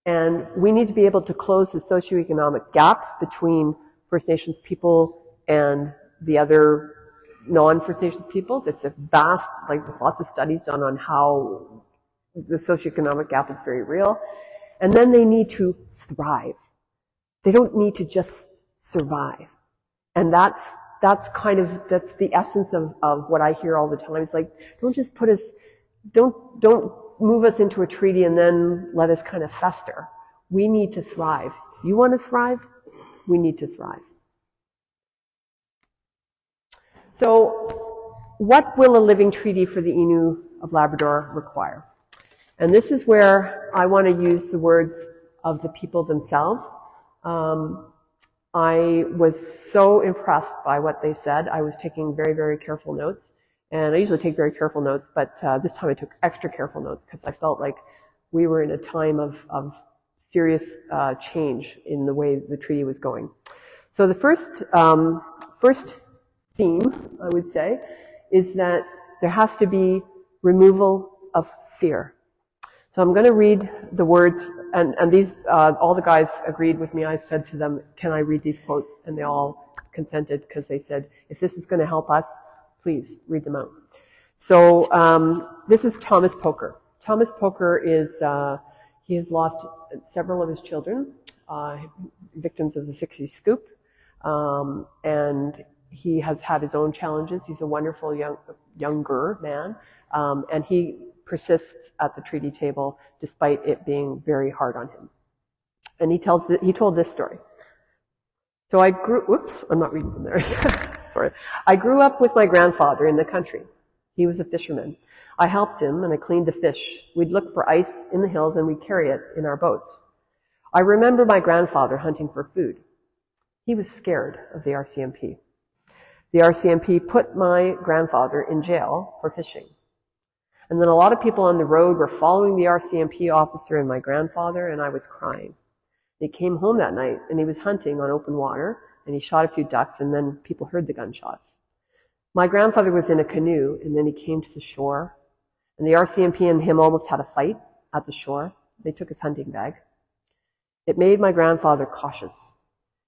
And we need to be able to close the socioeconomic gap between First Nations people and the other non-First Nations people. It's a vast, there's lots of studies done on how the socioeconomic gap is very real. And then they need to thrive. They don't need to just survive. And that's the essence of what I hear all the time. It's like, don't just put us, don't move us into a treaty and then let us kind of fester. We need to thrive. You want to thrive? We need to thrive. So, what will a living treaty for the Innu of Labrador require? And this is where I want to use the words of the people themselves. I was so impressed by what they said. I was taking very, very careful notes. And I usually take very careful notes, but this time I took extra careful notes because I felt like we were in a time of serious change in the way the treaty was going. So the first theme, I would say, is that there has to be removal of fear. So I'm going to read the words, and these, all the guys agreed with me. I said to them, can I read these quotes? And they all consented because they said, if this is going to help us, please read them out. So this is Thomas Poker. Thomas Poker is, he has lost several of his children, victims of the 60s scoop, and he has had his own challenges. He's a wonderful younger man, and he persists at the treaty table despite it being very hard on him. And he told this story. So I grew, whoops, I'm not reading from there. Sorry. I grew up with my grandfather in the country. He was a fisherman. I helped him and I cleaned the fish. We'd look for ice in the hills and we'd carry it in our boats. I remember my grandfather hunting for food. He was scared of the RCMP. The RCMP put my grandfather in jail for fishing. And then a lot of people on the road were following the RCMP officer and my grandfather, and I was crying. He came home that night and he was hunting on open water and he shot a few ducks and then people heard the gunshots. My grandfather was in a canoe and then he came to the shore and the RCMP and him almost had a fight at the shore. They took his hunting bag. It made my grandfather cautious.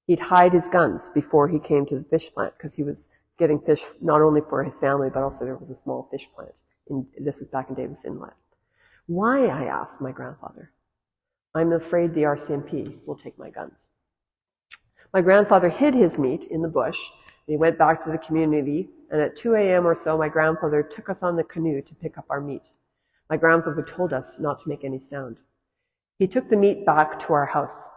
He'd hide his guns before he came to the fish plant because he was getting fish not only for his family but also there was a small fish plant. This was back in Davis Inlet. Why, I asked my grandfather. I'm afraid the RCMP will take my guns. My grandfather hid his meat in the bush. He went back to the community, and at 2 a.m. or so, my grandfather took us on the canoe to pick up our meat. My grandfather told us not to make any sound. He took the meat back to our house.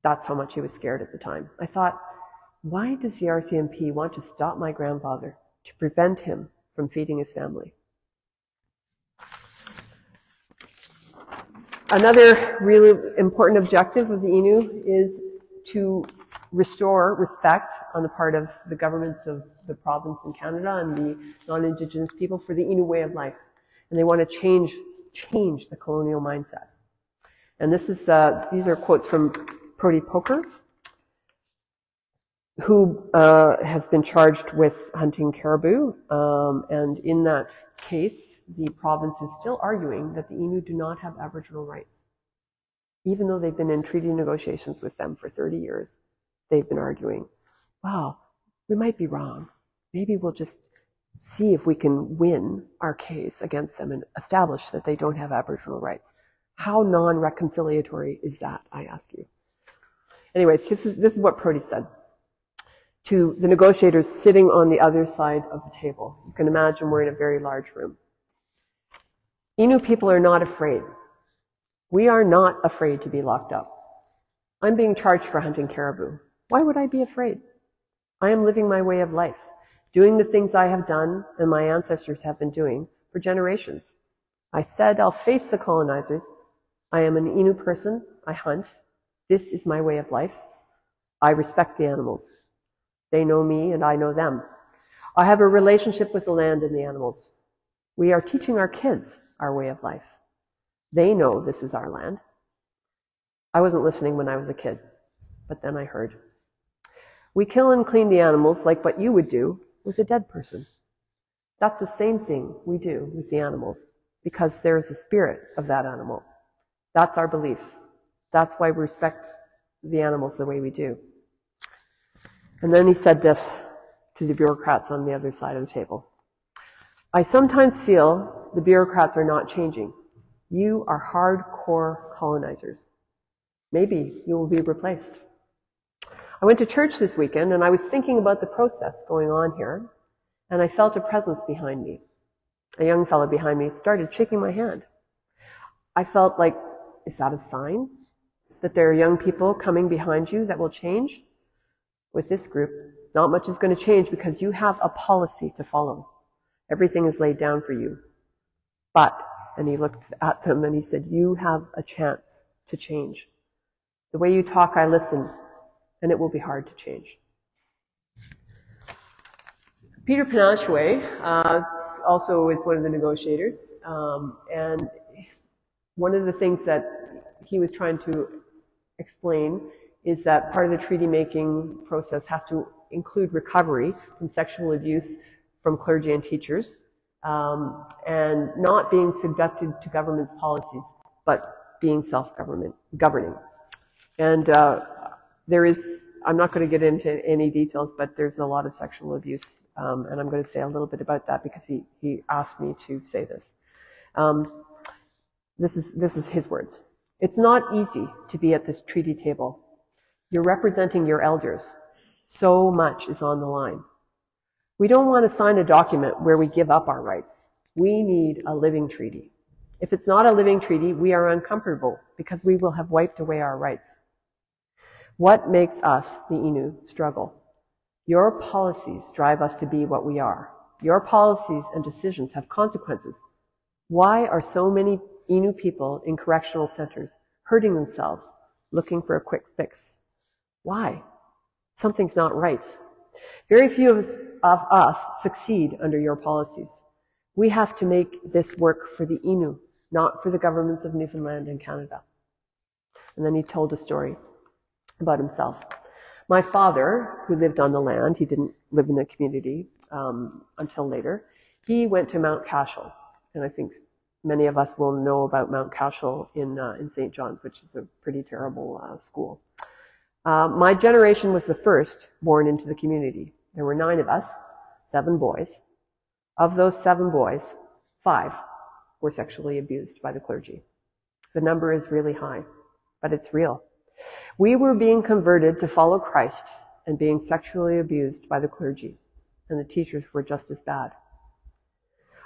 That's how much he was scared at the time. I thought, why does the RCMP want to stop my grandfather to prevent him from feeding his family? Another really important objective of the Innu is to restore respect on the part of the governments of the province in Canada and the non-Indigenous people for the Innu way of life. And they want to change the colonial mindset. And this is, these are quotes from Prody Poker, who has been charged with hunting caribou. And in that case, the province is still arguing that the Innu do not have Aboriginal rights. Even though they've been in treaty negotiations with them for 30 years, they've been arguing, wow, we might be wrong. Maybe we'll just see if we can win our case against them and establish that they don't have Aboriginal rights. How non-reconciliatory is that, I ask you? Anyways, this is what Prody said to the negotiators sitting on the other side of the table. You can imagine we're in a very large room. Innu people are not afraid. We are not afraid to be locked up. I'm being charged for hunting caribou. Why would I be afraid? I am living my way of life, doing the things I have done and my ancestors have been doing for generations. I said I'll face the colonizers. I am an Innu person. I hunt. This is my way of life. I respect the animals. They know me and I know them. I have a relationship with the land and the animals. We are teaching our kids our way of life. They know this is our land. I wasn't listening when I was a kid, but then I heard. We kill and clean the animals like what you would do with a dead person. That's the same thing we do with the animals because there is a spirit of that animal. That's our belief. That's why we respect the animals the way we do. And then he said this to the bureaucrats on the other side of the table. I sometimes feel the bureaucrats are not changing. You are hardcore colonizers. Maybe you will be replaced. I went to church this weekend and I was thinking about the process going on here, and I felt a presence behind me. A young fellow behind me started shaking my hand. I felt like, is that a sign that there are young people coming behind you that will change? With this group, not much is going to change because you have a policy to follow. Everything is laid down for you. But, and he looked at them and he said, you have a chance to change. The way you talk, I listen, and it will be hard to change. Peter Panashwe also is one of the negotiators, and one of the things that he was trying to explain is that part of the treaty-making process has to include recovery from sexual abuse from clergy and teachers, and not being subjected to government's policies, but being self-governing. And there is, I'm not going to get into any details, but there's a lot of sexual abuse, and I'm going to say a little bit about that because he asked me to say this. This is his words. It's not easy to be at this treaty table. You're representing your elders. So much is on the line. We don't want to sign a document where we give up our rights. We need a living treaty. If it's not a living treaty, we are uncomfortable because we will have wiped away our rights. What makes us, the Innu, struggle? Your policies drive us to be what we are. Your policies and decisions have consequences Why are so many Innu people in correctional centers hurting themselves, looking for a quick fix? Why? Something's not right. Very few of us succeed under your policies. We have to make this work for the Innu, not for the governments of Newfoundland and Canada. And then he told a story about himself. My father, who lived on the land, he didn't live in the community until later, he went to Mount Cashel. And I think many of us will know about Mount Cashel in St. John's, which is a pretty terrible school. My generation was the first born into the community. There were 9 of us, 7 boys. Of those 7 boys, 5 were sexually abused by the clergy. The number is really high, but it's real. We were being converted to follow Christ and being sexually abused by the clergy, and the teachers were just as bad.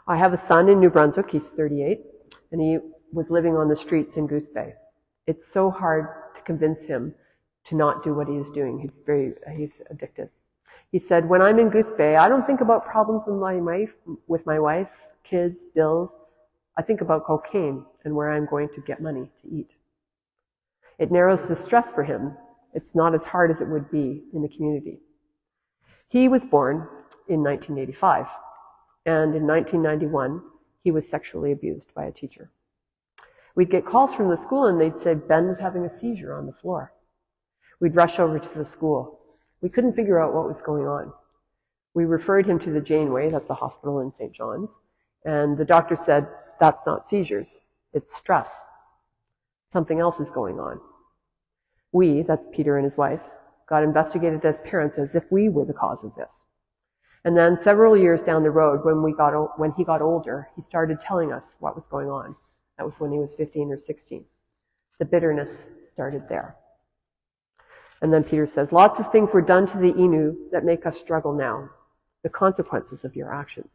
I have a son in New Brunswick, he's 38, and he was living on the streets in Goose Bay. It's so hard to convince him to not do what he is doing. He's addicted. He said, when I'm in Goose Bay, I don't think about problems with my wife, kids, bills. I think about cocaine and where I'm going to get money to eat. It narrows the stress for him. It's not as hard as it would be in the community. He was born in 1985, and in 1991, he was sexually abused by a teacher. We'd get calls from the school and they'd say, Ben was having a seizure on the floor. We'd rush over to the school. We couldn't figure out what was going on. We referred him to the Janeway, that's a hospital in St. John's, and the doctor said, that's not seizures, it's stress. Something else is going on. We, that's Peter and his wife, got investigated as parents as if we were the cause of this. And then several years down the road, when he got older, he started telling us what was going on. That was when he was 15 or 16. The bitterness started there. And then Peter says, lots of things were done to the Innu that make us struggle now. The consequences of your actions.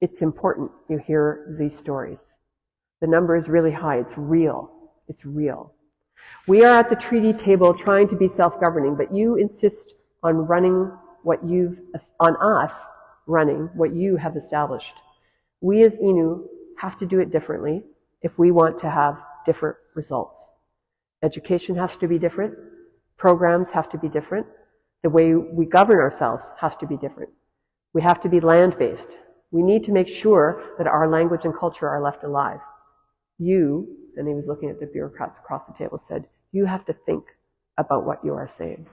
It's important you hear these stories. The number is really high. It's real. It's real. We are at the treaty table trying to be self-governing, but you insist on running on us running what you have established. We as Innu have to do it differently if we want to have different results. Education has to be different. Programs have to be different. The way we govern ourselves has to be different. We have to be land-based. We need to make sure that our language and culture are left alive. You, and he was looking at the bureaucrats across the table, said, you have to think about what you are saying,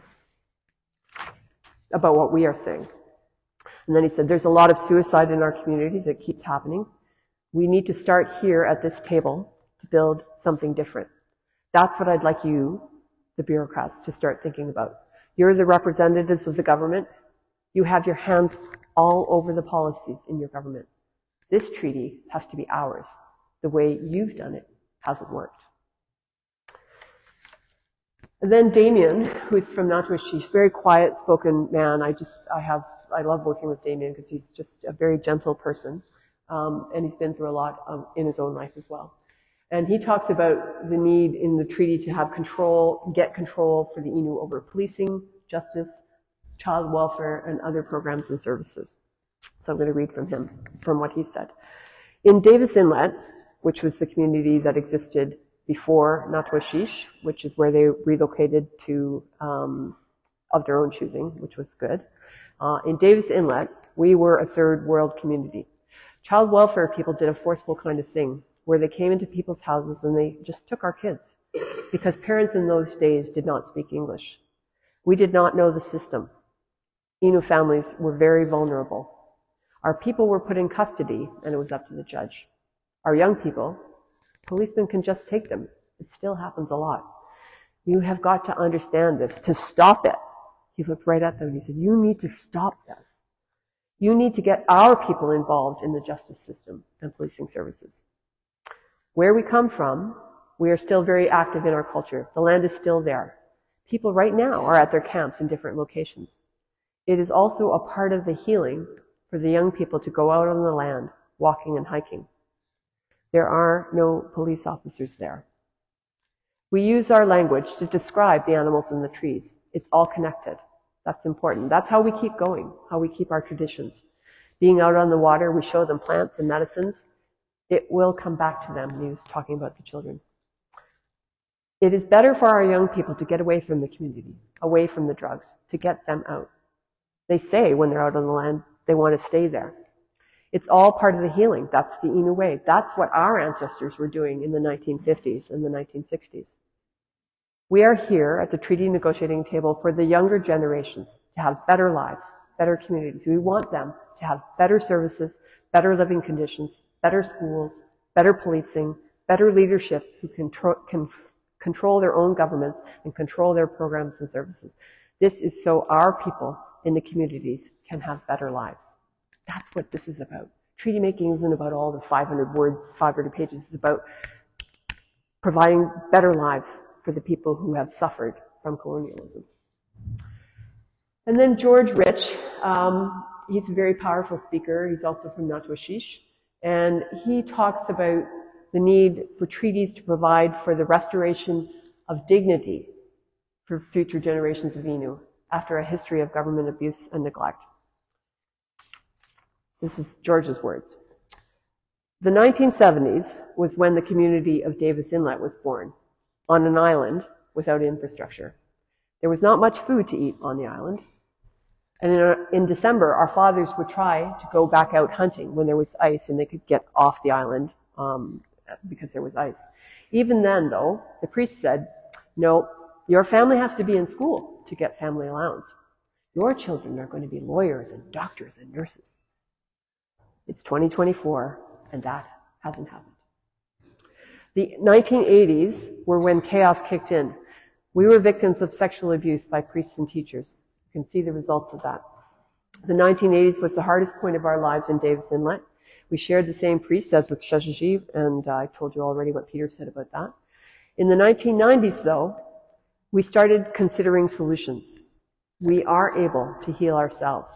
about what we are saying. And then he said, there's a lot of suicide in our communities. It keeps happening. We need to start here at this table to build something different. That's what I'd like you, the bureaucrats, to start thinking about. You're the representatives of the government. You have your hands all over the policies in your government. This treaty has to be ours. The way you've done it hasn't worked. And then Damien, who is from Natawashish, very quiet-spoken man. I love working with Damien because he's just a very gentle person, and he's been through a lot in his own life as well. And he talks about the need in the treaty to have get control for the Innu over policing, justice, child welfare, and other programs and services. So I'm going to read from what he said. In Davis Inlet, which was the community that existed before Natawashish, which is where they relocated to of their own choosing, which was good. In Davis Inlet, we were a third world community. Child welfare people did a forceful kind of thing where they came into people's houses and they just took our kids because parents in those days did not speak English. We did not know the system. Innu families were very vulnerable. Our people were put in custody and it was up to the judge. Our young people, policemen can just take them. It still happens a lot. You have got to understand this to stop it. He looked right at them and he said, you need to stop this. You need to get our people involved in the justice system and policing services. Where we come from, we are still very active in our culture. The land is still there. People right now are at their camps in different locations. It is also a part of the healing for the young people to go out on the land, walking and hiking. There are no police officers there. We use our language to describe the animals in the trees. It's all connected. That's important. That's how we keep going, how we keep our traditions. Being out on the water, we show them plants and medicines. It will come back to them. And he was talking about the children. It is better for our young people to get away from the community, away from the drugs, to get them out. They say when they're out on the land, they want to stay there. It's all part of the healing. That's the Innu way. That's what our ancestors were doing in the 1950s and the 1960s. We are here at the treaty negotiating table for the younger generations to have better lives, better communities. We want them to have better services, better living conditions, better schools, better policing, better leadership who can control their own governments and control their programs and services. This is so our people in the communities can have better lives. That's what this is about. Treaty making isn't about all the 500 pages. It's about providing better lives for the people who have suffered from colonialism. And then George Rich, he's a very powerful speaker. He's also from Natwashish. And he talks about the need for treaties to provide for the restoration of dignity for future generations of Innu after a history of government abuse and neglect. This is George's words. The 1970s was when the community of Davis Inlet was born, on an island without infrastructure. There was not much food to eat on the island. And in December, our fathers would try to go back out hunting when there was ice and they could get off the island because there was ice. Even then, though, the priest said, no, your family has to be in school to get family allowance. Your children are going to be lawyers and doctors and nurses. It's 2024, and that hasn't happened. The 1980s were when chaos kicked in. We were victims of sexual abuse by priests and teachers. You can see the results of that. The 1980s was the hardest point of our lives in Davis Inlet. We shared the same priest as with Shashaji, and I told you already what Peter said about that. In the 1990s, though, we started considering solutions. We are able to heal ourselves.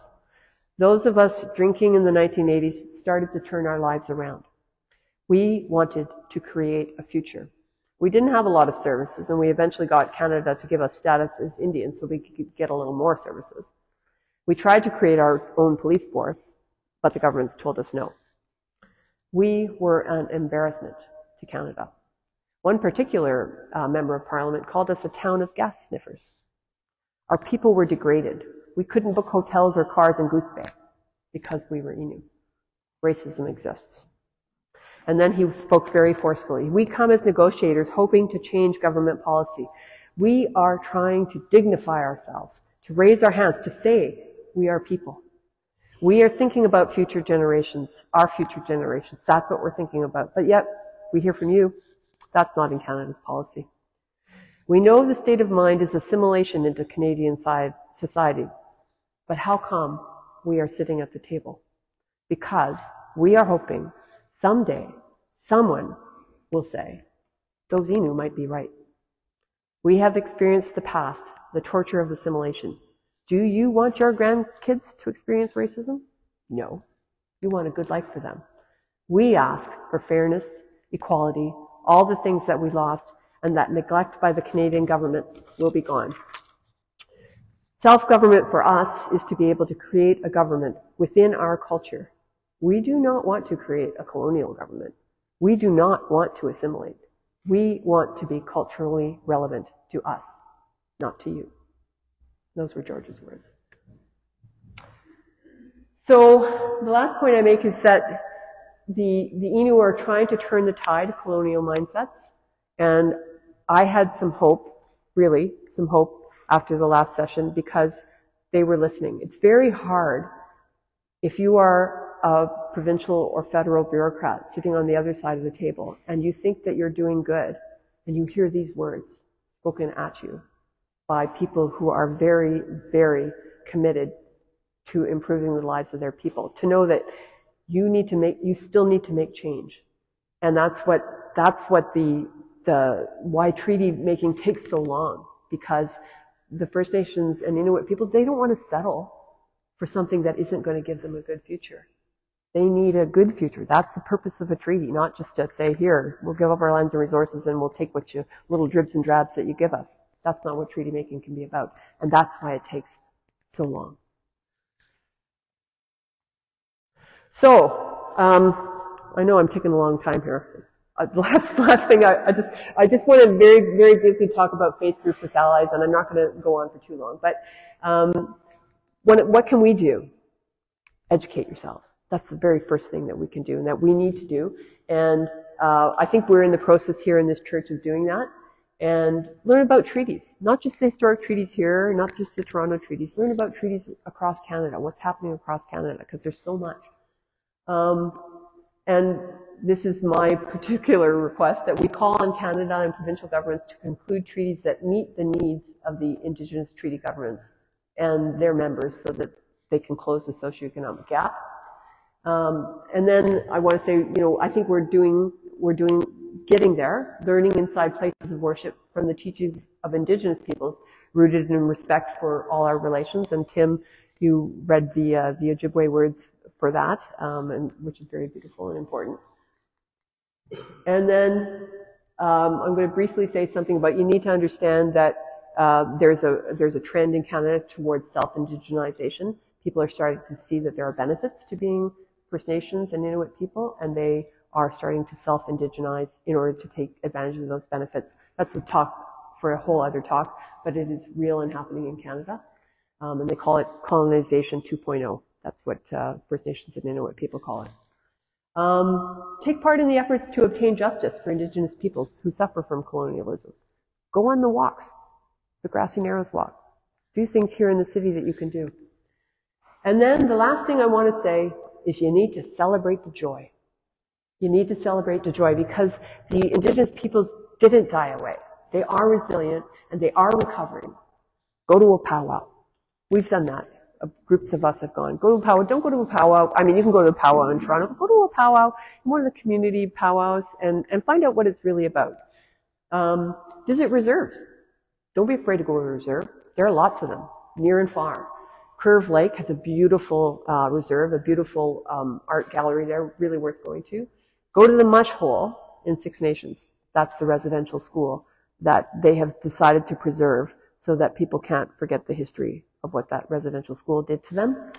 Those of us drinking in the 1980s started to turn our lives around. We wanted to create a future. We didn't have a lot of services, and we eventually got Canada to give us status as Indians so we could get a little more services. We tried to create our own police force, but the governments told us no. We were an embarrassment to Canada. One particular member of Parliament called us a town of gas sniffers. Our people were degraded. We couldn't book hotels or cars in Goose Bay because we were Innu. Racism exists. And then he spoke very forcefully. We come as negotiators hoping to change government policy. We are trying to dignify ourselves, to raise our hands, to say we are people. We are thinking about future generations, our future generations. That's what we're thinking about. But yet, we hear from you, that's not in Canada's policy. We know the state of mind is assimilation into Canadian society. But how come we are sitting at the table? Because we are hoping someday someone will say, those Innu might be right. We have experienced the past, the torture of assimilation. Do you want your grandkids to experience racism? No. You want a good life for them. We ask for fairness, equality, all the things that we lost, and that neglect by the Canadian government will be gone. Self-government for us is to be able to create a government within our culture. We do not want to create a colonial government. We do not want to assimilate. We want to be culturally relevant to us, not to you. Those were George's words. So the last point I make is that the Innu are trying to turn the tide of colonial mindsets, and I had some hope, really, some hope after the last session because they were listening. It's very hard if you are a provincial or federal bureaucrat sitting on the other side of the table and you think that you're doing good and you hear these words spoken at you by people who are very, very committed to improving the lives of their people, to know that you still need to make change. And that's what why treaty making takes so long, because the First Nations and Inuit people, they don't want to settle for something that isn't going to give them a good future. They need a good future. That's the purpose of a treaty, not just to say, here, we'll give up our lands and resources and we'll take what you, little dribs and drabs that you give us. That's not what treaty making can be about. And that's why it takes so long. So, I know I'm taking a long time here. Last thing, I just want to very, very briefly talk about faith groups as allies, and I'm not going to go on for too long. But what can we do? Educate yourselves. That's the very first thing that we can do and that we need to do. And I think we're in the process here in this church of doing that. And learn about treaties, not just the historic treaties here, not just the Toronto treaties. Learn about treaties across Canada, what's happening across Canada, because there's so much. And this is my particular request, that we call on Canada and provincial governments to conclude treaties that meet the needs of the Indigenous treaty governments and their members so that they can close the socioeconomic gap. And then I want to say, you know, I think we're getting there, learning inside places of worship from the teachings of Indigenous peoples, rooted in respect for all our relations. And Tim, you read the Ojibwe words for that, and which is very beautiful and important. And then I'm going to briefly say something about, you need to understand that there's a trend in Canada towards self-indigenization. People are starting to see that there are benefits to being First Nations and Inuit people, and they are starting to self-indigenize in order to take advantage of those benefits. That's a talk for a whole other talk, but it is real and happening in Canada. And they call it colonization 2.0. That's what First Nations and Inuit people call it. Take part in the efforts to obtain justice for Indigenous peoples who suffer from colonialism. Go on the walks, the Grassy Narrows walk. Do things here in the city that you can do. And then the last thing I want to say is you need to celebrate the joy. You need to celebrate the joy, because the Indigenous peoples didn't die away. They are resilient and they are recovering. Go to a powwow. We've done that. Groups of us have gone. Go to a powwow. Don't go to a powwow. I mean, you can go to a powwow in Toronto, but go to a powwow, one of the community powwows, and find out what it's really about. Visit reserves. Don't be afraid to go to a reserve. There are lots of them, near and far. Curve Lake has a beautiful reserve, a beautiful art gallery there, really worth going to. Go to the Mush Hole in Six Nations. That's the residential school that they have decided to preserve so that people can't forget the history of what that residential school did to them.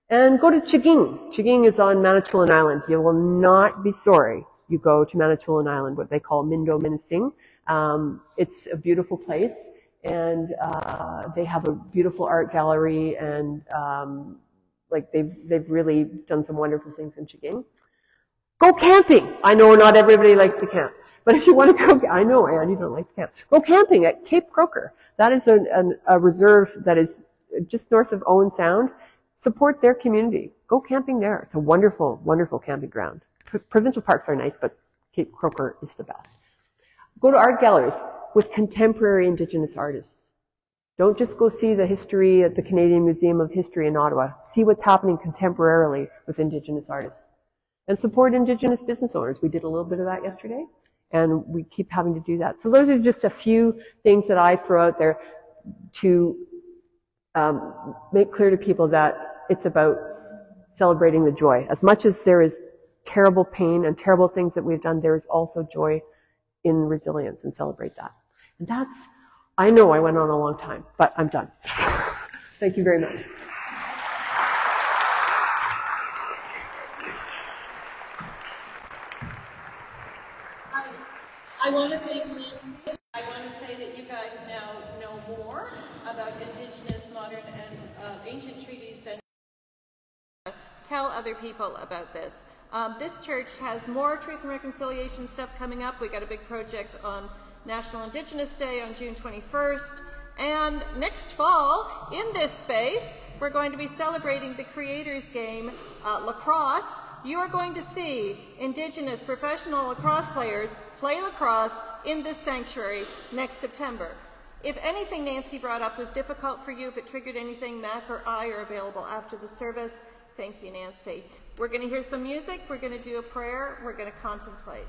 And go to Chiging. Chiging is on Manitoulin Island. You will not be sorry you go to Manitoulin Island, what they call Mindo Minising. It's a beautiful place, and they have a beautiful art gallery, and like they've really done some wonderful things in Chiging. Go camping. I know not everybody likes to camp, but if you want to go, I know, Anne, you don't like to camp. Go camping at Cape Croker. That is a reserve that is just north of Owen Sound. Support their community. Go camping there. It's a wonderful, wonderful camping ground. Provincial parks are nice, but Cape Croker is the best. Go to art galleries with contemporary Indigenous artists. Don't just go see the history at the Canadian Museum of History in Ottawa. See what's happening contemporarily with Indigenous artists. And support Indigenous business owners. We did a little bit of that yesterday, and we keep having to do that. So those are just a few things that I throw out there to make clear to people that it's about celebrating the joy. As much as there is terrible pain and terrible things that we've done, there is also joy in resilience, and celebrate that. And that's, I know I went on a long time, but I'm done. Thank you very much. I want to thank Nancy. I want to say that you guys now know more about Indigenous, modern, and ancient treaties than tell other people about this. This church has more Truth and Reconciliation stuff coming up. We got a big project on National Indigenous Day on June 21st. And next fall, in this space, we're going to be celebrating the Creators Game, lacrosse. You are going to see Indigenous professional lacrosse players play lacrosse in this sanctuary next September. If anything Nancy brought up was difficult for you, if it triggered anything, Mac or I are available after the service. Thank you, Nancy. We're going to hear some music, we're going to do a prayer, we're going to contemplate.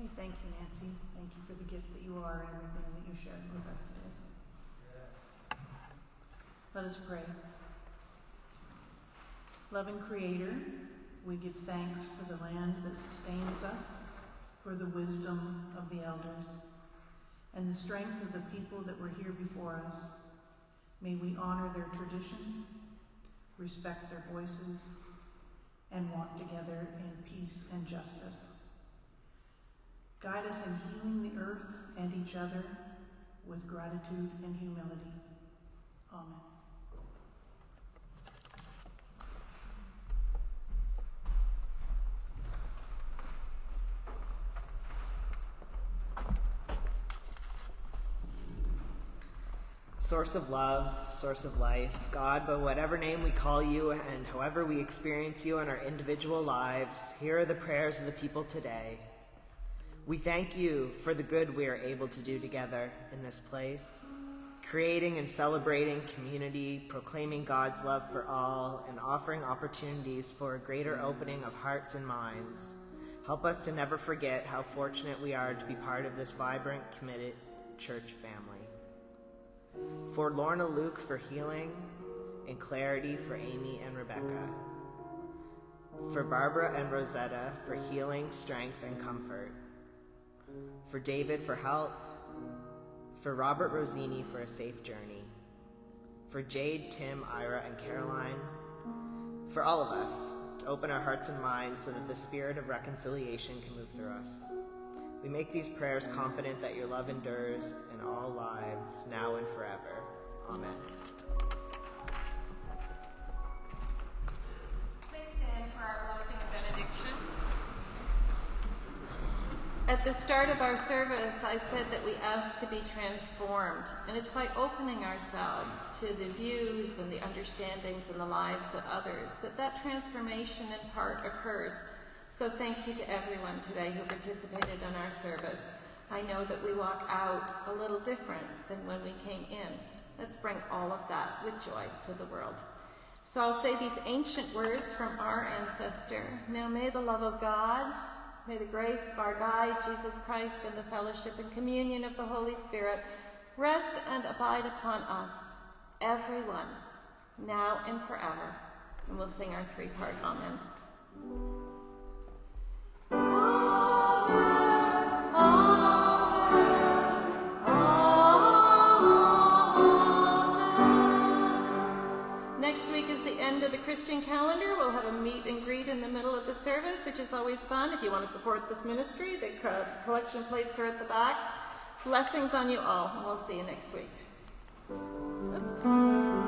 say thank you, Nancy. Thank you for the gift that you are and everything that you shared with us today. Let us pray. Loving Creator, we give thanks for the land that sustains us, for the wisdom of the elders, and the strength of the people that were here before us. May we honor their traditions, respect their voices, and walk together in peace and justice. Guide us in healing the earth and each other with gratitude and humility. Amen. Source of love, source of life, God, by whatever name we call you and however we experience you in our individual lives, here are the prayers of the people today. We thank you for the good we are able to do together in this place, creating and celebrating community, proclaiming God's love for all, and offering opportunities for a greater opening of hearts and minds. Help us to never forget how fortunate we are to be part of this vibrant, committed church family. For Lorna Luke for healing and clarity for Amy and Rebecca. For Barbara and Rosetta for healing, strength, and comfort. For David for health. For Robert Rosini for a safe journey. For Jade, Tim, Ira, and Caroline. For all of us to open our hearts and minds so that the spirit of reconciliation can move through us. We make these prayers confident that your love endures in all lives, now and forever. Amen. Please stand for our blessing and benediction. At the start of our service, I said that we ask to be transformed, and it's by opening ourselves to the views and the understandings and the lives of others that transformation in part occurs. So thank you to everyone today who participated in our service. I know that we walk out a little different than when we came in. Let's bring all of that with joy to the world. So I'll say these ancient words from our ancestor. Now may the love of God, may the grace of our guide, Jesus Christ, and the fellowship and communion of the Holy Spirit rest and abide upon us, everyone, now and forever. And we'll sing our three-part Amen. Next week is the end of the Christian calendar. We'll have a meet and greet in the middle of the service, which is always fun. If you want to support this ministry, the collection plates are at the back. Blessings on you all, and we'll see you next week. Oops.